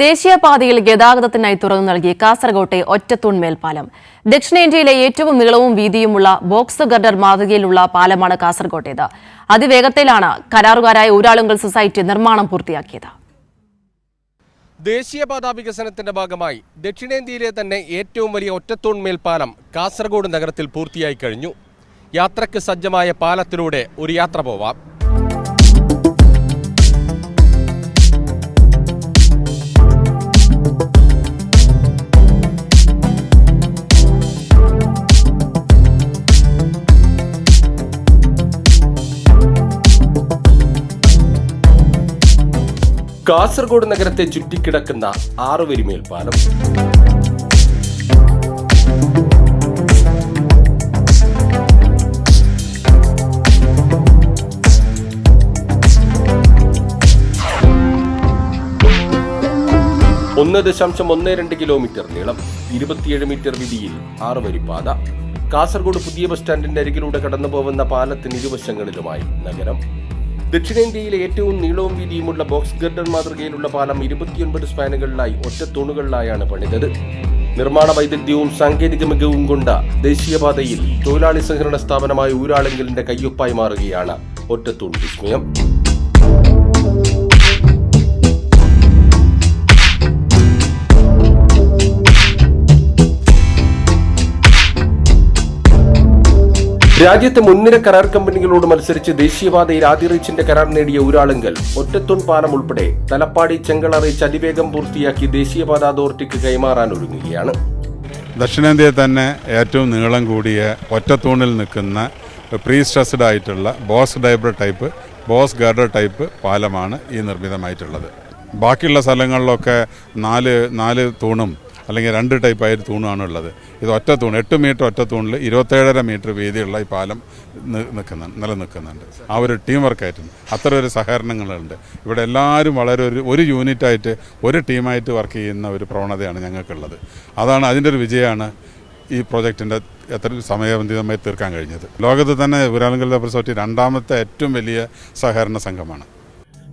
ദേശീയപാതയിൽ ഗതാഗതത്തിനായി തുറന്നു നൽകി കാസർകോട്ടെ ഒറ്റത്തൂൺ മേൽപ്പാലം. ദക്ഷിണേന്ത്യയിലെ ഏറ്റവും നീളവും വീതിയുമുള്ള ബോക്സ് ഗർഡർ മാതൃകയിലുള്ള പാലമാണ് കാസർകോട്ടേത്. അതിവേഗത്തിലാണ് കരാറുകാരായ ഊരാളുങ്കൽ സൊസൈറ്റി നിർമ്മാണം പൂർത്തിയാക്കിയത്. ദേശീയപാതാ വികസനത്തിന്റെ ഭാഗമായി ദക്ഷിണേന്ത്യയിലെ തന്നെ ഏറ്റവും വലിയ ഒറ്റത്തൂൺ മേൽപ്പാലം കാസർഗോഡ് നഗരത്തിൽ പൂർത്തിയായി കഴിഞ്ഞു. യാത്രയ്ക്ക് സജ്ജമായ പാലത്തിലൂടെ ഒരു യാത്ര പോവാം. കാസർഗോഡ് നഗരത്തെ ചുറ്റിക്കിടക്കുന്ന 6 വരി മേൽപ്പാലം. .12 കിലോമീറ്റർ നീളം, 27 മീറ്റർ വീതിയിൽ 6 വരി പാത. കാസർഗോഡ് പുതിയ ബസ് സ്റ്റാൻഡിന്റെ അരികിലൂടെ കടന്നുപോകുന്ന പാലത്തിന് ഇരുവശങ്ങളിലുമായി നഗരം. ദക്ഷിണേന്ത്യയിലെ ഏറ്റവും നീളവും വീതിയുമുള്ള ബോക്സ് ഗർഡർ മാതൃകയിലുള്ള പാലം 29 സ്പാനുകളിലായി ഒറ്റ തൂണുകളിലായാണ് പണിതത്. നിർമ്മാണ വൈദഗ്ധ്യവും സാങ്കേതിക മികവും കൊണ്ട ദേശീയപാതയിൽ തൊഴിലാളി സഹകരണ സ്ഥാപനമായ ഊരാളുങ്കലിന്റെ കയ്യൊപ്പായി മാറുകയാണ് ഒറ്റത്തൂൺ വിസ്മയം. രാജ്യത്തെ മുൻനിര കരാർ കമ്പനികളോട് മത്സരിച്ച് ദേശീയപാതയിൽ ആദ്യ റീച്ചിന്റെ കരാർ നേടിയ ഊരാളുങ്കൽ ഒറ്റത്തൂൺ പാലം ഉൾപ്പെടെ തലപ്പാടി ചെങ്കള റീച്ച് അതിവേഗം പൂർത്തിയാക്കി ദേശീയപാത അതോറിറ്റിക്ക് കൈമാറാൻ ഒരുങ്ങുകയാണ്. ദക്ഷിണേന്ത്യയിൽ തന്നെ ഏറ്റവും നീളം കൂടിയ ഒറ്റത്തൂണിൽ നിൽക്കുന്ന പ്രീ സ്ട്രെസ്ഡ് ആയിട്ടുള്ള ബോക്സ് ഗർഡർ ടൈപ്പ് പാലമാണ് ഈ നിർമ്മിതമായിട്ടുള്ളത്. ബാക്കിയുള്ള സ്ഥലങ്ങളിലൊക്കെ നാല് തൂണും അല്ലെങ്കിൽ 2 ടൈപ്പായിട്ട് തൂണാണ് ഉള്ളത്. ഇത് ഒറ്റ തൂൺ 8 മീറ്റർ ഒറ്റ തൂണിൽ 27.5 മീറ്റർ വീതിയുള്ള ഈ പാലം നിലനിൽക്കുന്നുണ്ട്. ആ ഒരു ടീം വർക്കായിട്ടുണ്ട്. അത്ര ഒരു സഹകരണങ്ങളുണ്ട്. ഇവിടെ എല്ലാവരും വളരെ ഒരു യൂണിറ്റായിട്ട് ഒരു ടീമായിട്ട് വർക്ക് ചെയ്യുന്ന ഒരു പ്രവണതയാണ് ഞങ്ങൾക്കുള്ളത്. അതിൻ്റെ ഒരു വിജയമാണ് ഈ പ്രോജക്റ്റിൻ്റെ എത്ര സമയബന്ധിതമായി തീർക്കാൻ കഴിഞ്ഞത്. ലോകത്ത് തന്നെ ഊരാളുങ്കൽ സൊസൈറ്റി 2ാമത്തെ ഏറ്റവും വലിയ സഹകരണ സംഘമാണ്.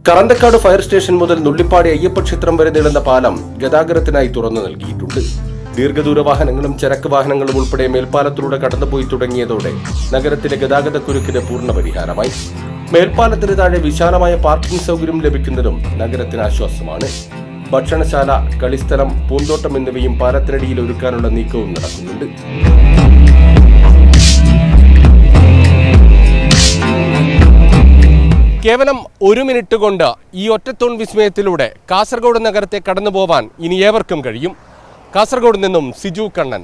കറന്തക്കാട് ഫയർ സ്റ്റേഷൻ മുതൽ നുള്ളിപ്പാടി അയ്യപ്പക്ഷേത്രം വരെ നീളുന്ന പാലം ഗതാഗതത്തിനായി തുറന്നു നൽകിയിട്ടുണ്ട്. ദീർഘദൂര വാഹനങ്ങളും ചരക്ക് വാഹനങ്ങളും ഉൾപ്പെടെ മേൽപ്പാലത്തിലൂടെ കടന്നുപോയി തുടങ്ങിയതോടെ നഗരത്തിലെ ഗതാഗത കുരുക്കിന് പൂർണ്ണ പരിഹാരമായി. മേൽപ്പാലത്തിന് താഴെ വിശാലമായ പാർക്കിംഗ് സൗകര്യം ലഭിക്കുന്നതും നഗരത്തിന് ആശ്വാസമാണ്. ഭക്ഷണശാല, കളിസ്ഥലം, പൂന്തോട്ടം എന്നിവയും പാലത്തിനടിയിൽ ഒരുക്കാനുള്ള നീക്കവും നടക്കുന്നുണ്ട്. കേവലം 1 മിനിറ്റ് കൊണ്ട് ഈ ഒറ്റത്തൂൺ വിസ്മയത്തിലൂടെ കാസർഗോഡ് നഗരത്തെ കടന്നുപോവാൻ ഇനി ഏവർക്കും കഴിയും. കാസർഗോഡ് നിന്നും സിജു കണ്ണൻ.